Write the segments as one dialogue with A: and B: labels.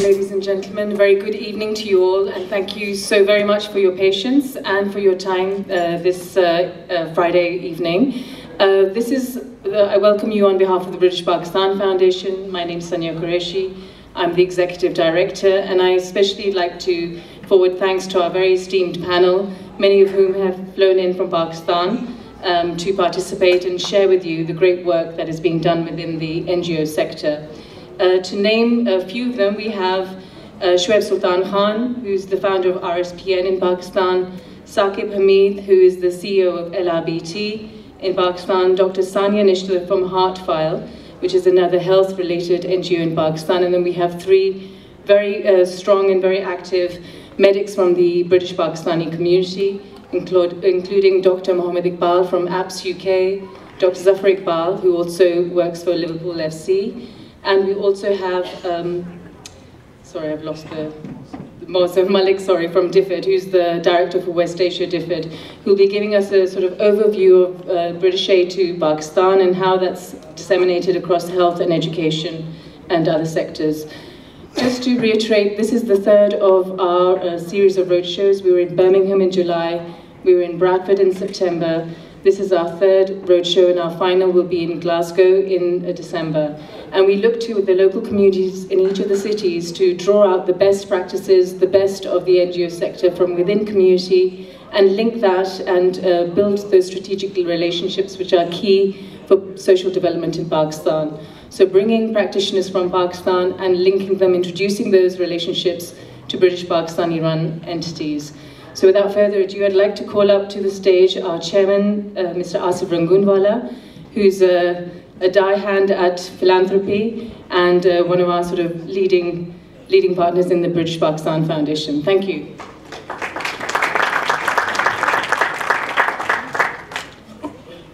A: Ladies and gentlemen, a very good evening to you all, and thank you so very much for your patience and for your time this Friday evening. I welcome you on behalf of the British Pakistan Foundation. My name is Sanya Qureshi. I'm the Executive Director, and I especially like to forward thanks to our very esteemed panel, many of whom have flown in from Pakistan to participate and share with you the great work that is being done within the NGO sector. To name a few of them, we have Shoaib Sultan Khan, who's the founder of RSPN in Pakistan, Saqib Hamid, who is the CEO of LRBT in Pakistan, Dr. Sania Nishtha from Heartfile, which is another health-related NGO in Pakistan, and then we have three very strong and very active medics from the British Pakistani community, including Dr. Mohammed Iqbal from APS UK, Dr. Zafar Iqbal, who also works for Liverpool FC, and we also have, sorry, I've lost the Mohsen Malik, sorry, from DFID, who's the director for West Asia DFID, who'll be giving us a sort of overview of British aid to Pakistan and how that's disseminated across health and education and other sectors. Just to reiterate, this is the third of our series of roadshows. We were in Birmingham in July, we were in Bradford in September. This is our third roadshow, and our final will be in Glasgow in December. And we look to the local communities in each of the cities to draw out the best practices, the best of the NGO sector from within community, and link that and build those strategic relationships which are key for social development in Pakistan. So bringing practitioners from Pakistan and linking them, introducing those relationships to British Pakistani-run entities. So without further ado, I'd like to call up to the stage our chairman, Mr. Asif Rangoonwala, who's a die-hand at philanthropy and one of our sort of leading partners in the British Pakistan Foundation. Thank you.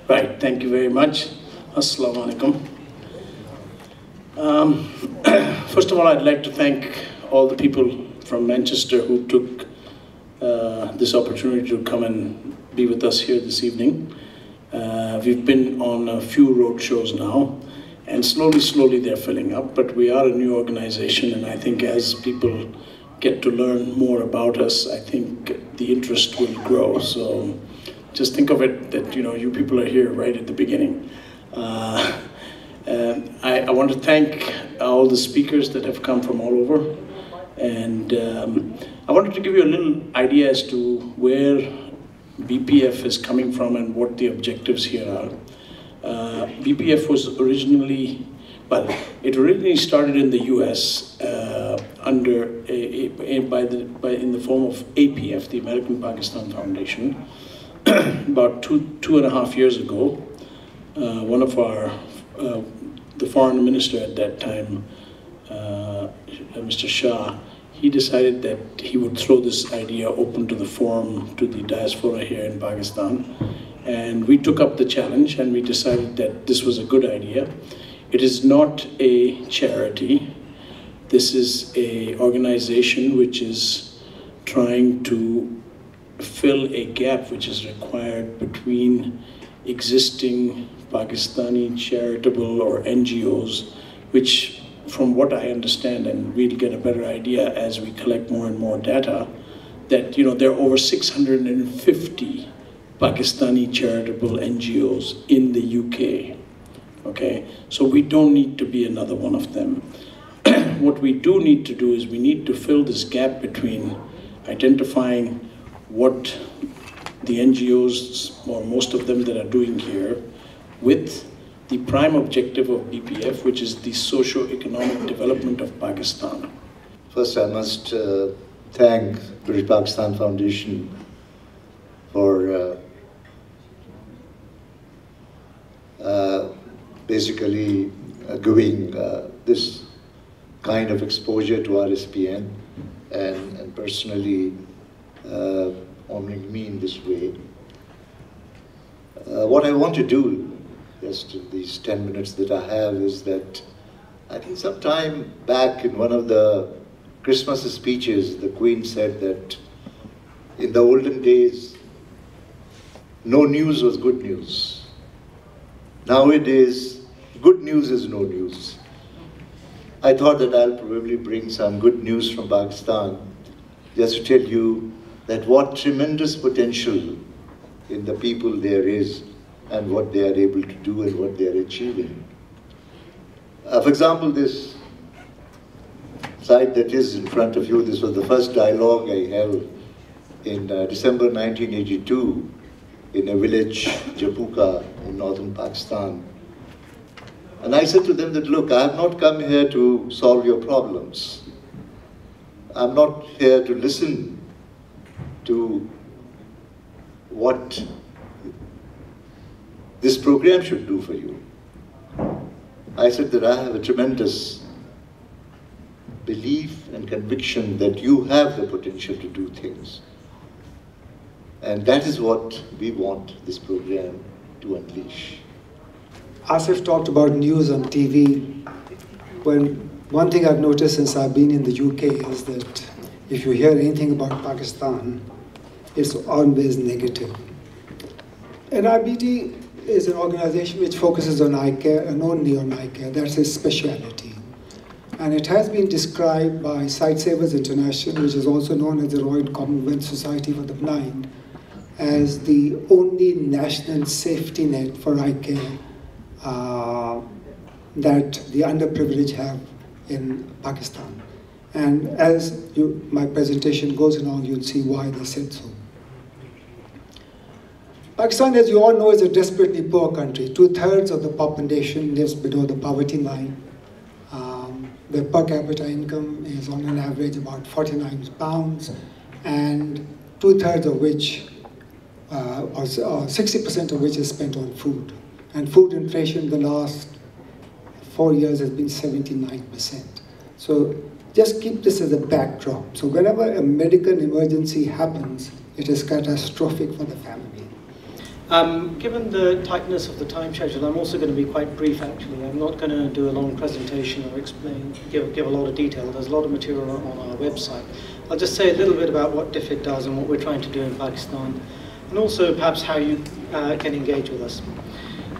B: Right, thank you very much. Assalamu alaikum. First of all, I'd like to thank all the people from Manchester who took this opportunity to come and be with us here this evening. We've been on a few road shows now, and slowly they're filling up, but we are a new organization, and I think as people get to learn more about us, I think the interest will grow. So just think of it that, you know, you people are here right at the beginning. I want to thank all the speakers that have come from all over, and I wanted to give you a little idea as to where BPF is coming from and what the objectives here are. BPF was originally, well, it originally started in the US in the form of APF, the American Pakistan Foundation. About two and a half years ago, one of our, the foreign minister at that time, Mr. Shah, he decided that he would throw this idea open to the forum, to the diaspora here in Pakistan. And we took up the challenge and we decided that this was a good idea. It is not a charity. This is an organization which is trying to fill a gap which is required between existing Pakistani charitable or NGOs, which, from what I understand, and we'll get a better idea as we collect more and more data, that there are over 650 Pakistani charitable NGOs in the UK. Okay, so we don't need to be another one of them. What we do need to do is we need to fill this gap between identifying what the NGOs, or most of them that are doing here, with the prime objective of BPF, which is the socio-economic development of Pakistan.
C: First, I must thank British Pakistan Foundation for basically giving this kind of exposure to RSPN and personally honoring me in this way. What I want to do, just in these 10 minutes that I have, is that I think sometime back in one of the Christmas speeches, the Queen said that in the olden days, no news was good news. Nowadays, good news is no news. I thought that I'll probably bring some good news from Pakistan, just to tell you that what tremendous potential in the people there is and what they are able to do and what they are achieving. For example, this site that is in front of you, this was the first dialogue I held in December 1982 in a village, Japuka, in northern Pakistan. And I said to them that, look, I have not come here to solve your problems. I'm not here to listen to what this program should do for you. I said that I have a tremendous belief and conviction that you have the potential to do things. And that is what we want this program to unleash.
D: Asif talked about news on TV. One thing I've noticed since I've been in the UK is that if you hear anything about Pakistan, it's always negative. NRBT is an organization which focuses on eye care and only on eye care. That's its speciality. And it has been described by Sightsavers International, which is also known as the Royal Commonwealth Society for the Blind, as the only national safety net for eye care that the underprivileged have in Pakistan. And as my presentation goes along, you'll see why they said so. Pakistan, as you all know, is a desperately poor country. 2/3 of the population lives below the poverty line. Their per capita income is on an average about 49 pounds, and 2/3 of which, or 60% of which is spent on food. And food inflation in the last 4 years has been 79%. So just keep this as a backdrop. So whenever a medical emergency happens, it is catastrophic for the family.
E: Given the tightness of the time schedule, I'm also going to be quite brief actually. I'm not going to do a long presentation or give a lot of detail. There's a lot of material on our website. I'll just say a little bit about what DFID does and what we're trying to do in Pakistan, and also perhaps how you can engage with us.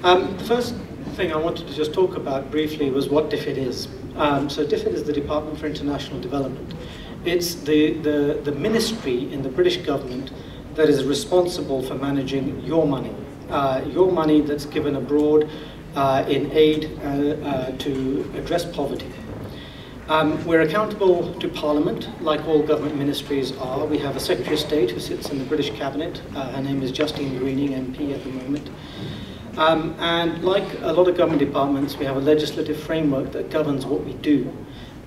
E: The first thing I wanted to just talk about briefly was what DFID is. So DFID is the Department for International Development. It's the ministry in the British government that is responsible for managing your money that's given abroad in aid to address poverty. We're accountable to Parliament, like all government ministries are. We have a Secretary of State who sits in the British Cabinet. Her name is Justine Greening, MP at the moment. And like a lot of government departments, we have a legislative framework that governs what we do.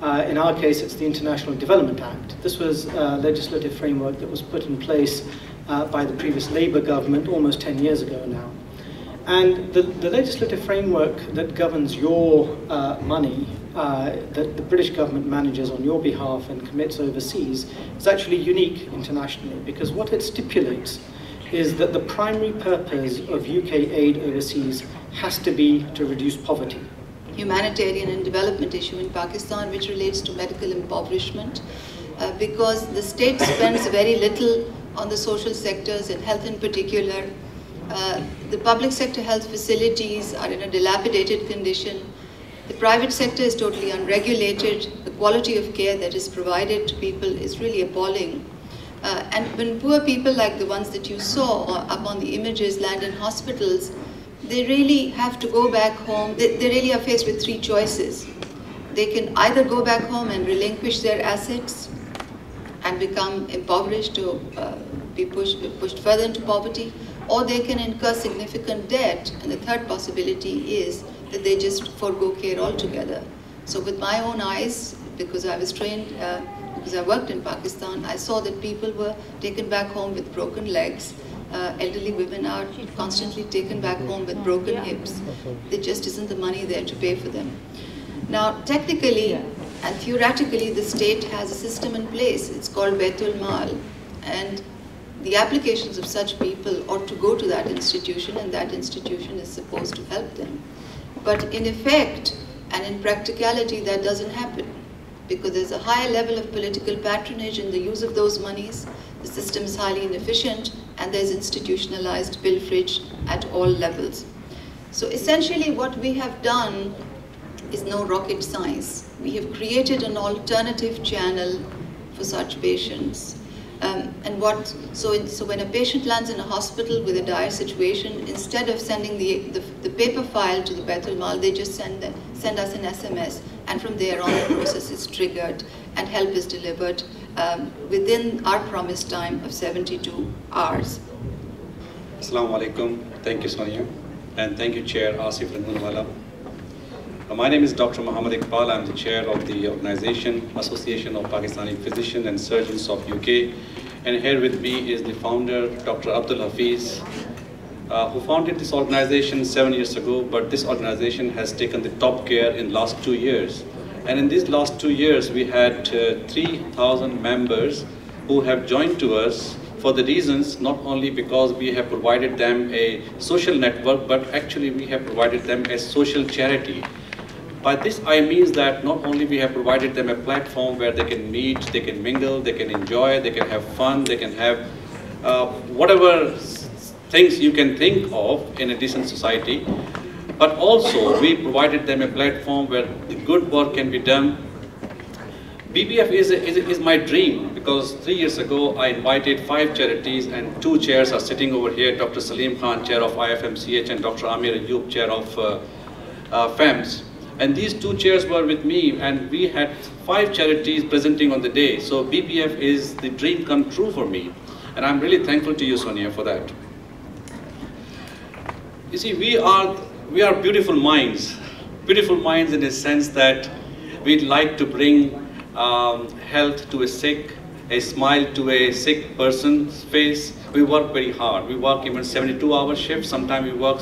E: In our case, it's the International Development Act. This was a legislative framework that was put in place by the previous Labour government almost 10 years ago now. And the legislative framework that governs your money that the British government manages on your behalf and commits overseas is actually unique internationally, because what it stipulates is that the primary purpose of UK aid overseas has to be to reduce poverty.
F: Humanitarian and development issue in Pakistan, which relates to medical impoverishment, because the state spends very little on the social sectors and health in particular. The public sector health facilities are in a dilapidated condition. The private sector is totally unregulated. The quality of care that is provided to people is really appalling. And when poor people like the ones that you saw up on the images land in hospitals, they really have to go back home. They really are faced with three choices. They can either go back home and relinquish their assets and become impoverished or be pushed further into poverty, or they can incur significant debt. And the third possibility is that they just forego care altogether. So with my own eyes, because I was trained, because I worked in Pakistan, I saw that people were taken back home with broken legs. Elderly women are constantly taken back home with broken hips. There just isn't the money there to pay for them. Now, technically and theoretically, the state has a system in place. It's called Baitul Mal. And the applications of such people ought to go to that institution, and that institution is supposed to help them. But in effect and in practicality, that doesn't happen, because there's a higher level of political patronage in the use of those monies. The system is highly inefficient, and there's institutionalized pilferage at all levels. So essentially what we have done is no rocket science. We have created an alternative channel for such patients. So when a patient lands in a hospital with a dire situation, instead of sending the paper file to the Baitul Mal, they just send us an SMS, and from there on the process is triggered and help is delivered within our promised time of 72 hours.
G: Assalamu alaikum. Thank you, Sonia. And thank you, Chair Asif Rangunwala. My name is Dr. Muhammad Iqbal. I'm the chair of the organization, Association of Pakistani Physicians and Surgeons of UK. And here with me is the founder, Dr. Abdul Hafiz, who founded this organization 7 years ago, but this organization has taken the top care in the last 2 years. And in these last 2 years, we had 3,000 members who have joined to us for the reasons, not only because we have provided them a social network, but actually we have provided them a social charity. By this I mean that not only we have provided them a platform where they can meet, they can mingle, they can enjoy, they can have fun, they can have whatever things you can think of in a decent society, but also we provided them a platform where the good work can be done. BPF is my dream, because 3 years ago I invited 5 charities, and 2 chairs are sitting over here, Dr. Salim Khan, chair of IFMCH, and Dr. Amir Ayoub, chair of FEMS. And these 2 chairs were with me, and we had 5 charities presenting on the day. So BPF is the dream come true for me. And I'm really thankful to you, Sonia, for that. You see, we are beautiful minds in the sense that we'd like to bring health to a sick, a smile to a sick person's face. We work very hard. We work even 72-hour shifts. Sometimes we work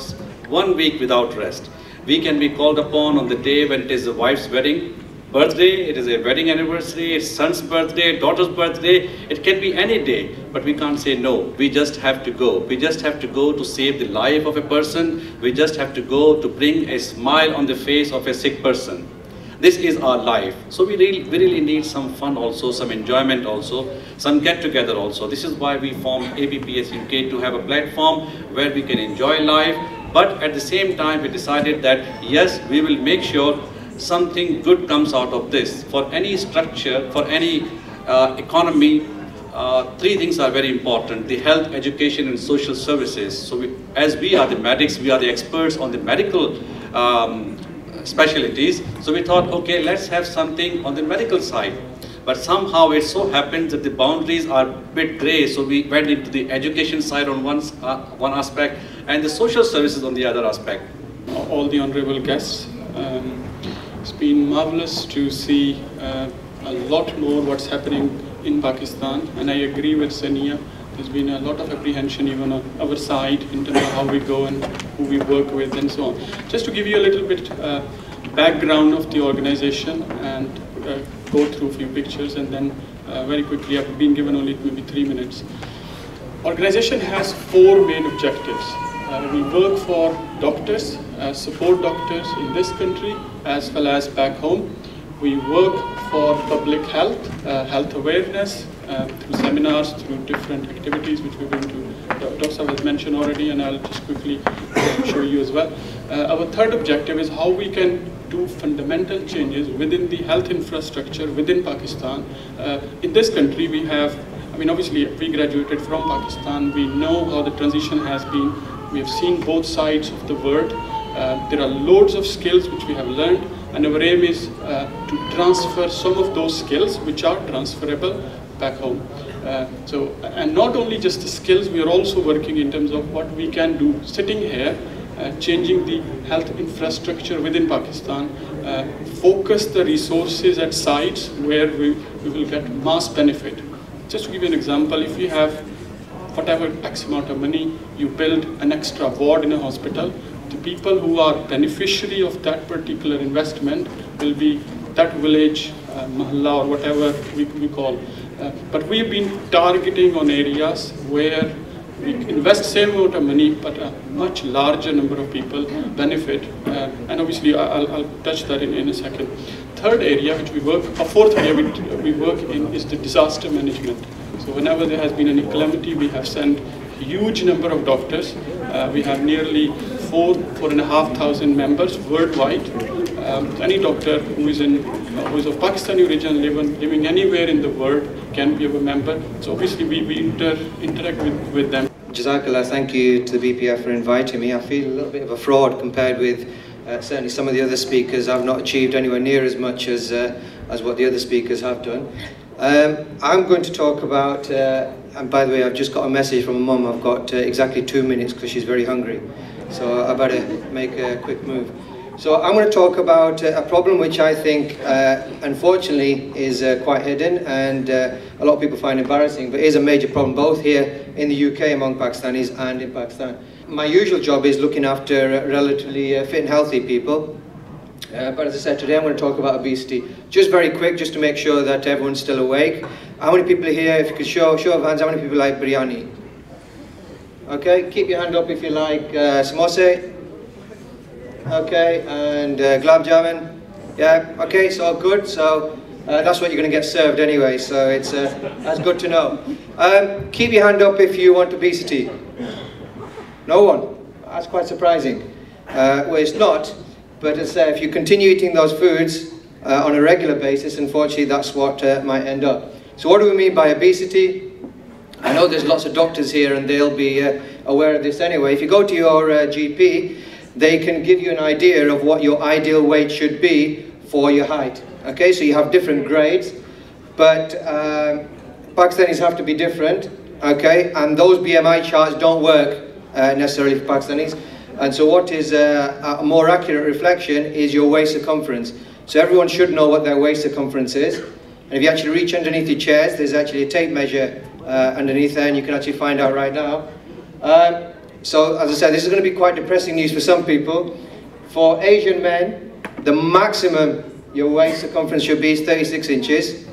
G: 1 week without rest. We can be called upon on the day when it is the wife's birthday, it is a wedding anniversary, it's son's birthday, daughter's birthday. It can be any day, but we can't say no. We just have to go. We just have to go to save the life of a person. We just have to go to bring a smile on the face of a sick person. This is our life. So we really need some fun also, some enjoyment also, some get-together also. This is why we formed ABPS UK, to have a platform where we can enjoy life. But at the same time, we decided that, yes, we will make sure something good comes out of this. For any structure, for any economy, 3 things are very important: the health, education, and social services. So as we are the medics, we are the experts on the medical specialties. So we thought, okay, let's have something on the medical side. But somehow it so happens that the boundaries are a bit gray, so we went into the education side on one aspect and the social services on the other aspect.
H: All the honorable guests, it's been marvelous to see a lot more what's happening in Pakistan, and I agree with Sania. There's been a lot of apprehension even on our side in terms of how we go and who we work with and so on. Just to give you a little bit background of the organization and go through a few pictures, and then very quickly, I've been given only maybe 3 minutes. Organization has 4 main objectives. We work for doctors, support doctors in this country as well as back home. We work for public health, health awareness, through seminars, through different activities which we're going to, Dr. Sahab has mentioned already, and I'll just quickly show you as well. Our third objective is how we can do fundamental changes within the health infrastructure within Pakistan. In this country we have, I mean obviously we graduated from Pakistan, we know how the transition has been, we have seen both sides of the world. There are loads of skills which we have learned, and our aim is to transfer some of those skills which are transferable back home. And not only just the skills, we are also working in terms of what we can do sitting here, changing the health infrastructure within Pakistan, focus the resources at sites where we will get mass benefit. Just to give you an example, if you have whatever X amount of money, you build an extra ward in a hospital, the people who are beneficiary of that particular investment will be that village, mahalla, or whatever we call. But we've been targeting on areas where we invest same amount of money, but a much larger number of people benefit. And obviously, I'll touch that in a second. Third area which we work, a fourth area we work in is the disaster management. So whenever there has been any calamity, we have sent a huge number of doctors. We have nearly 4,500 members worldwide. Any doctor who is of Pakistani origin living anywhere in the world can be a member. So obviously we interact with them.
I: Jazakallah, thank you to the BPF for inviting me. I feel a little bit of a fraud compared with certainly some of the other speakers. I've not achieved anywhere near as much as what the other speakers have done. I'm going to talk about, and by the way, I've just got a message from my mum. I've got exactly 2 minutes because she's very hungry. So I better make a quick move. So I'm going to talk about a problem which I think, unfortunately, is quite hidden and a lot of people find embarrassing, but is a major problem both here in the UK among Pakistanis and in Pakistan. My usual job is looking after relatively fit and healthy people. But as I said, today I'm going to talk about obesity. Just very quick, just to make sure that everyone's still awake. How many people are here? If you could show of hands, how many people like biryani? Okay, keep your hand up if you like samosa. Okay, and gulab jamun. Yeah, okay, so good. So that's what you're going to get served anyway, so it's that's good to know. Keep your hand up if you want obesity. No one? That's quite surprising. Well, it's not. But as if you continue eating those foods on a regular basis, unfortunately, that's what might end up. So what do we mean by obesity? I know there's lots of doctors here and they'll be aware of this anyway. If you go to your GP, they can give you an idea of what your ideal weight should be for your height. Okay, so you have different grades, but Pakistanis have to be different, okay, and those BMI charts don't work necessarily for Pakistanis. And so what is a more accurate reflection is your waist circumference. So everyone should know what their waist circumference is. And if you actually reach underneath your chairs, there's actually a tape measure underneath there, and you can actually find out right now. So as I said, this is going to be quite depressing news for some people. For Asian men, the maximum your waist circumference should be is 36 inches.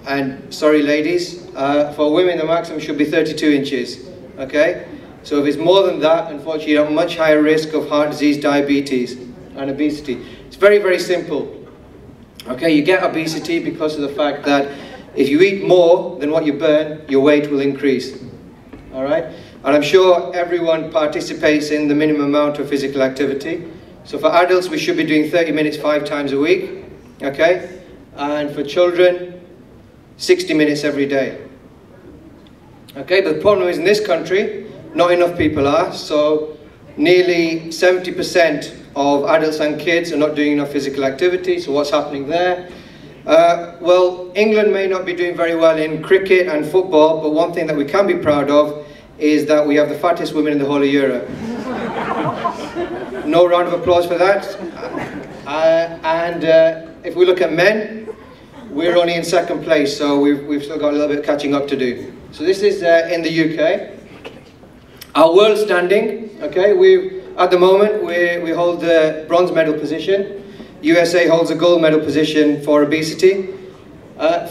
I: And sorry ladies, for women the maximum should be 32 inches. Okay? So if it's more than that, unfortunately you have a much higher risk of heart disease, diabetes and obesity. It's very, very simple. Okay, you get obesity because of the fact that if you eat more than what you burn, your weight will increase. Alright? And I'm sure everyone participates in the minimum amount of physical activity. So for adults we should be doing 30 minutes 5 times a week. Okay? And for children, 60 minutes every day. Okay, but the problem is in this country, not enough people are, so nearly 70% of adults and kids are not doing enough physical activity. So what's happening there? Well, England may not be doing very well in cricket and football, but one thing that we can be proud of is that we have the fattest women in the whole of Europe. No round of applause for that. If we look at men, we're only in second place, so we've still got a little bit of catching up to do. So this is in the UK. Our world standing, okay, at the moment we hold the bronze medal position. USA holds a gold medal position for obesity.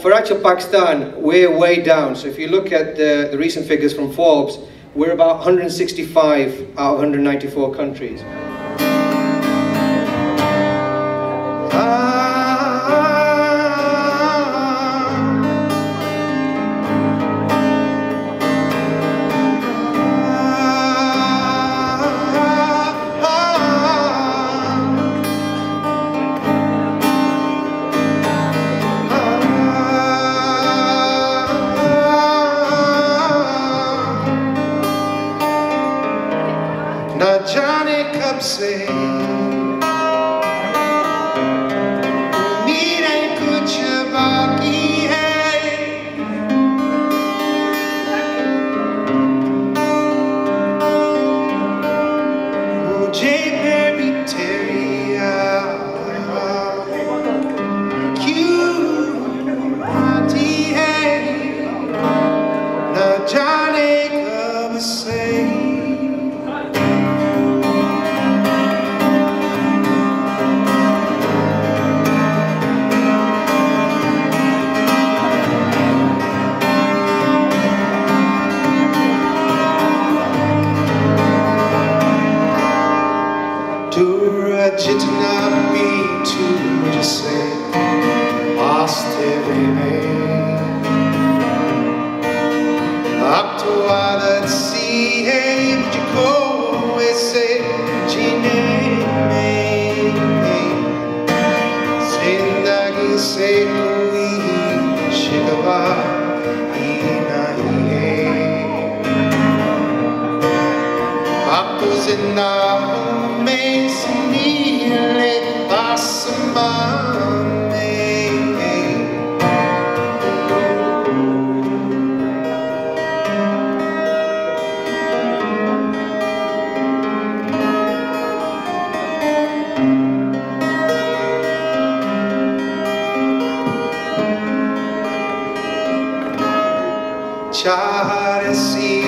I: For actual Pakistan, we're way down. So if you look at the recent figures from Forbes, we're about 165 out of 194 countries.
J: ना जाने कब से उम्मीदें कुछ बाकी है, मुझे भी तेरी याद क्यों आती है, ना जाने कब से जितना भी तू मुझसे पास तेरे में, अब तो आदत सी है मुझको ऐसे जीने में, जिंदगी से कोई शिकवा ही नहीं है, अब तो जिंदा हूँ मैं नीले आसमान में, चाहत सी